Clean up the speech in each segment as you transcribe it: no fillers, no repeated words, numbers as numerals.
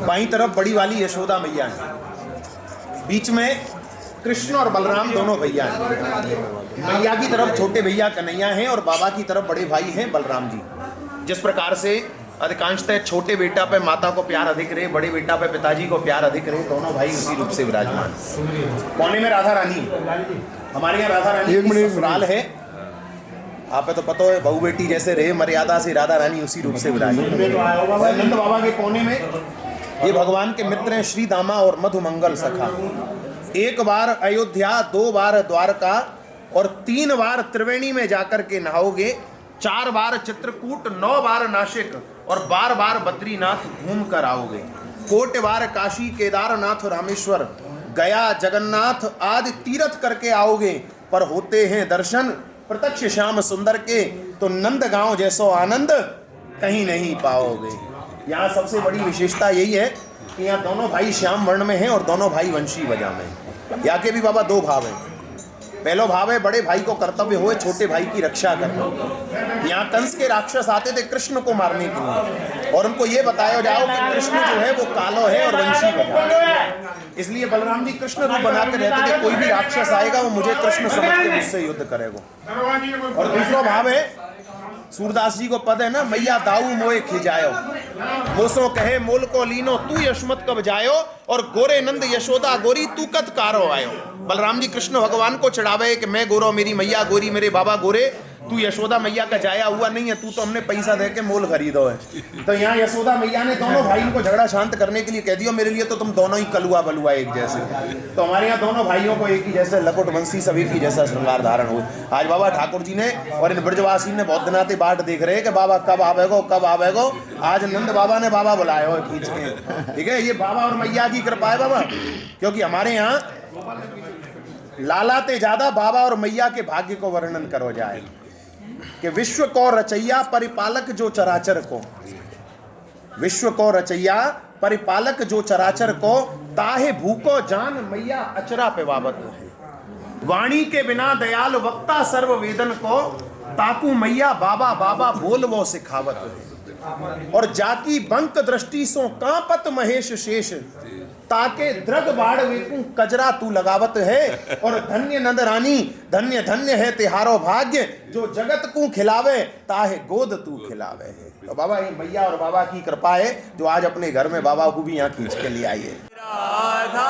बाईं तरफ बड़ी वाली यशोदा मैया है, बीच में कृष्ण और बलराम दोनों भैया हैं। मैया की तरफ छोटे भैया कन्हैया हैं और बाबा की तरफ बड़े भाई हैं बलराम जी। जिस प्रकार से अधिकांशतः छोटे बेटा पे माता को प्यार अधिक रहे, बड़े बेटा पे पिताजी को प्यार अधिक रहे, दोनों भाई उसी रूप से विराजमान। कोने में राधा रानी, हमारे यहाँ राधा रानी की ससुराल है। आप तो पता है बहू बेटी जैसे रहे मर्यादा से राधा रानी उसी रूप से विराजमान। नंद बाबा के कोने में ये भगवान के मित्र हैं श्री दामा और मधुमंगल सखा। एक बार अयोध्या, 2 बार द्वारका और 3 बार त्रिवेणी में जाकर के नहाओगे, 4 बार चित्रकूट, 9 बार नासिक और 12 बार बद्रीनाथ घूम कर आओगे। कोट बार काशी, केदारनाथ, रामेश्वर, गया, जगन्नाथ आदि तीर्थ करके आओगे, पर होते हैं दर्शन प्रत्यक्ष श्याम सुंदर के, तो नंद गांव जैसो आनंद कहीं नहीं पाओगे। यहाँ सबसे बड़ी विशेषता यही है कि यहाँ दोनों भाई श्याम वर्ण में हैं और दोनों भाई वंशी वजह में। यहाँ के भी बाबा 2 भाव हैं। पहला भाव है बड़े भाई को कर्तव्य हो छोटे भाई की रक्षा करना। यहाँ कंस के राक्षस आते थे कृष्ण को मारने के लिए और उनको ये बताया जाओ कि कृष्ण जो है वो कालो है और वंशी वजह। इसलिए बलराम जी कृष्ण रूप बनाकर रहते थे, कोई भी राक्षस आएगा वो मुझे कृष्ण समझ के मुझसे युद्ध करेगा। और दूसरा भाव है सूरदास जी को पद है ना, मैया दाऊ मोए खिजायो, मोसो कहे मोल को लीनो तू यशमत कब जायो, और गोरे नंद यशोदा गोरी तू कत कारो आयो। बलराम जी कृष्ण भगवान को चढ़ावे कि मैं गोरो, मेरी मैया गोरी, मेरे बाबा गोरे, तू यशोदा मैया का जाया हुआ नहीं है, तू तो हमने पैसा दे के मोल खरीदो है। तो यहाँ यशोदा मैया ने दोनों भाइयों को झगड़ा शांत करने के लिए कह दियो मेरे लिए तो तुम दोनों ही कलुआ बलुआ एक जैसे। तो हमारे यहाँ दोनों भाइयों को एक ही जैसे लकुट वंशी सभी की जैसा श्रृंगार धारण हुआ। आज बाबा ठाकुर जी ने और इन ब्रजवासी ने बहुत दिनाते बाट देख रहे कि बाबा कब आवेगो कब आवेगो। आज नंद बाबा ने बाबा बुलाया हो खींच के, ठीक है। ये बाबा और मैया की कृपा है बाबा, क्योंकि हमारे यहाँ लालाते ज्यादा बाबा और मैया के भाग्य को वर्णन करो जाए कि विश्व को रचैया परिपालक जो चराचर को, विश्व को रचैया परिपालक जो चराचर को, ताहे भूको जान मैया अचरा पे बाबत है। वाणी के बिना दयाल वक्ता सर्व वेदन को, ताकू मैया बाबा बाबा बोल वो सिखावत है। और जाकी बंक दृष्टि सो कांपत महेश शेष, ताके द्रग बाढ़ वेकू कजरा तू लगावत है। और धन्य नंद रानी धन्य धन्य है तिहारो भाग्य, जो जगत को खिलावे ताहे गोद तू खिलावे है। तो बाबा ये मैया और बाबा की कृपा है जो आज अपने घर में बाबा को भी यहाँ खींच के ले आई है। राधा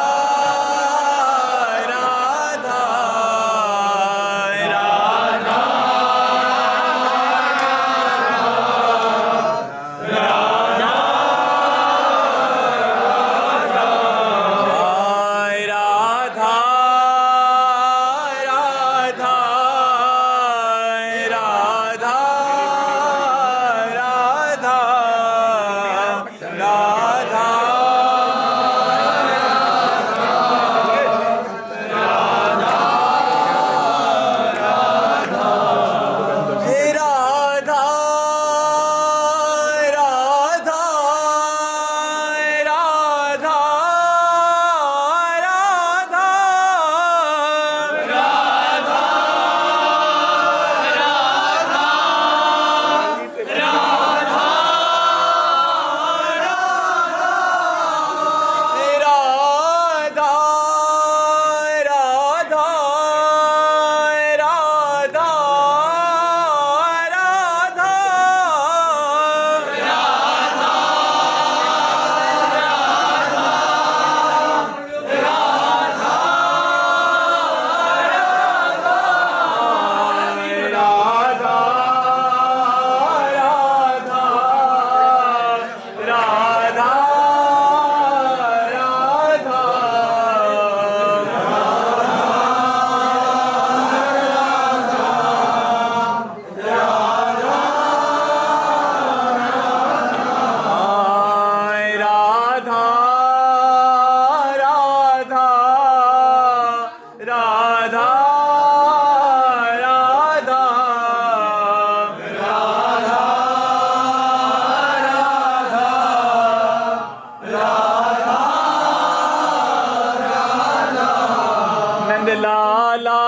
लाला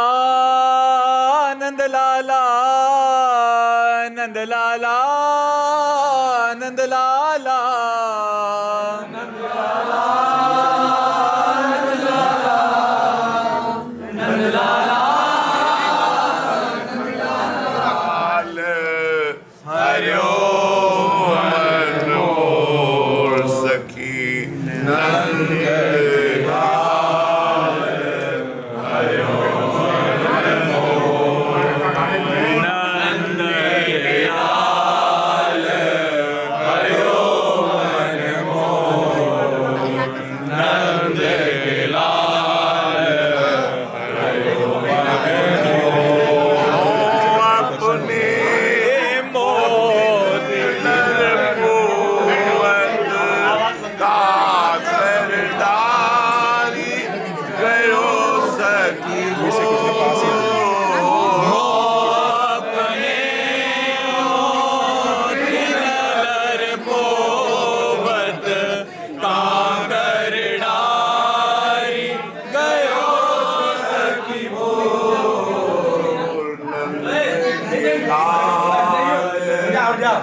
नंद लाला नंद लाला नंद लाला नंद लाला नंद लाला हरिओ मनोर सखी नंद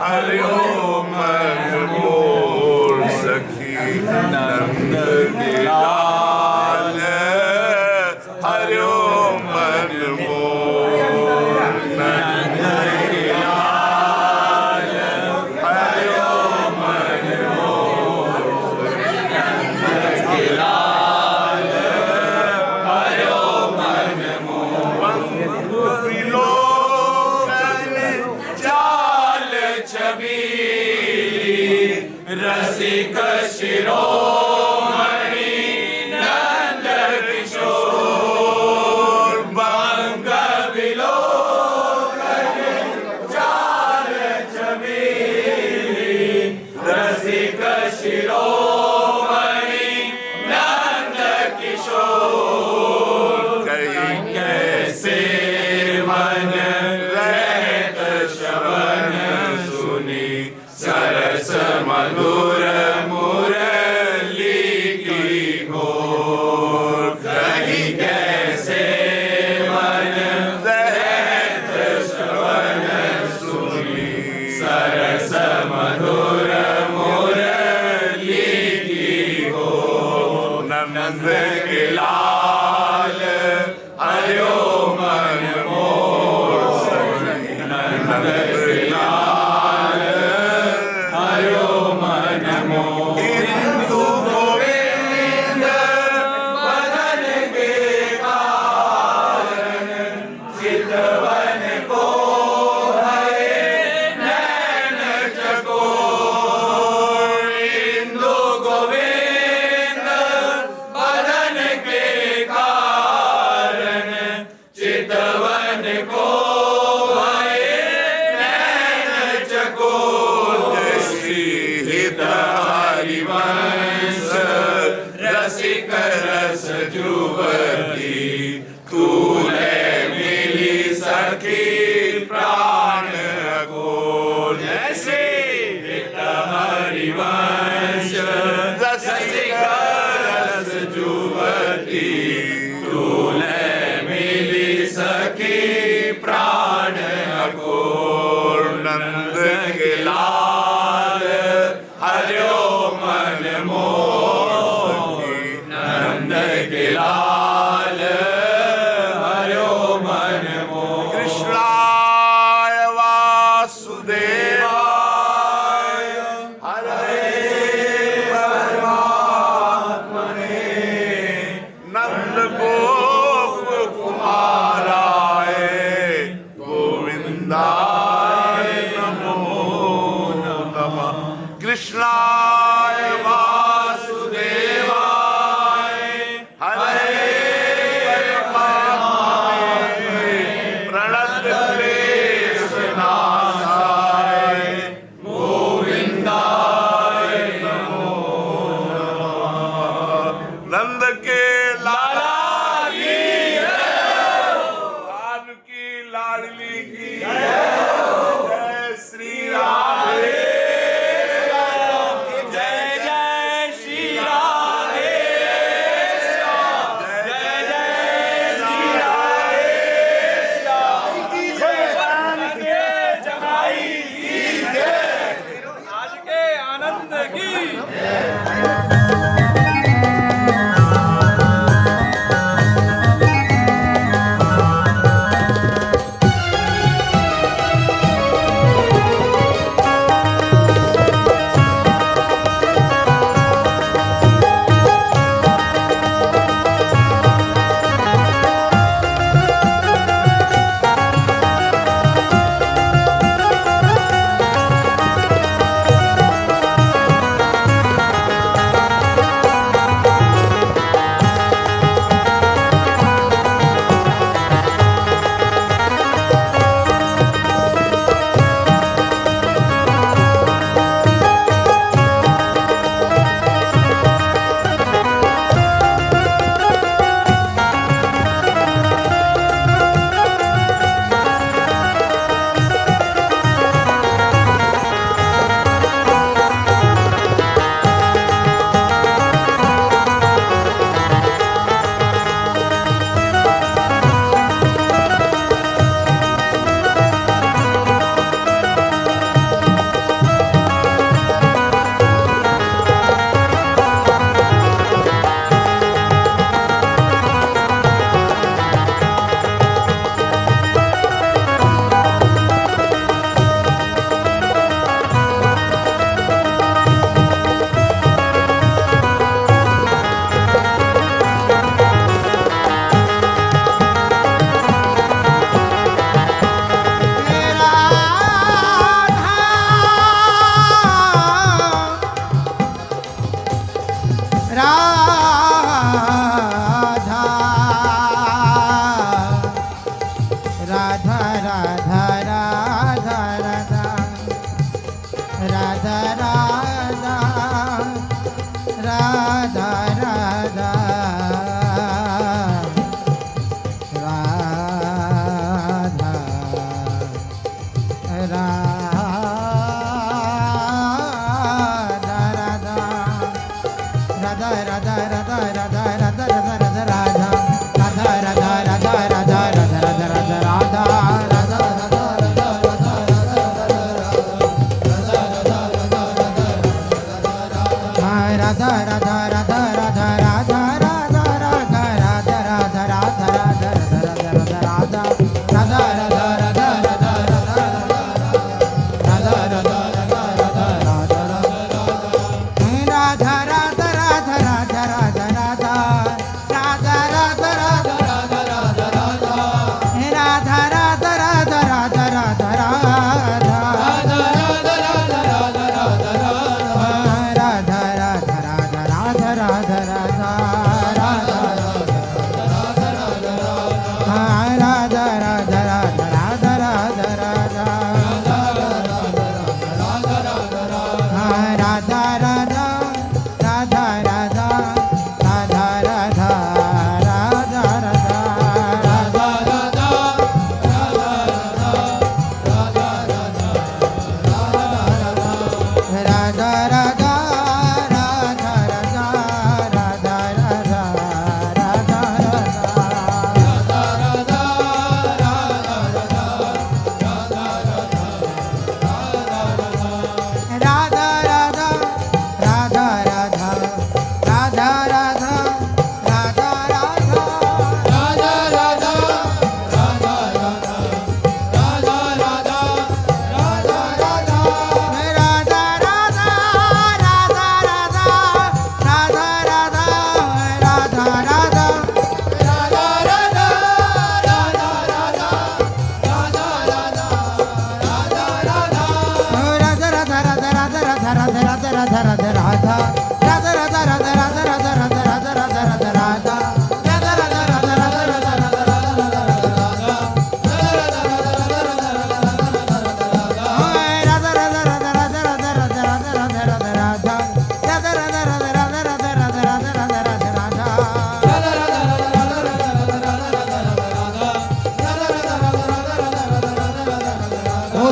हरिओ मनोर सखी नंद के लाल हरिओ मनोर नंद के लाल हरिओ मनोर नंद के लाल हरिओ मनोर रसिक शिरोमणि नंद किशोर बंग विलोकन चाल छबीली रसिक शिरोमणि नंद किशोर कैसे मन रहत श्रवण सुनी सरस मधुर मुरली की घोर कहीं कैसे मन रहत श्रवण सुनी सरस मधुर मुरली की घोर नंद के लाल हरिओ मन मोर नंद के लाल हरिओ मन मोर हिंदू गोविंद बदन के कारण चितवन को हरे नैन चकोर हिंदू गोविंद बदन के कारण चितवन को हरे नैन चकोर हरिवंश रसिक रस जुवती तूले मिली सखी प्राण को जैसे हरिवंश रसिक रस जुवती तूले मिली सखी प्राण को नंद के लाल हरिओ मन मोर नंद के लाल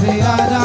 श्री राधा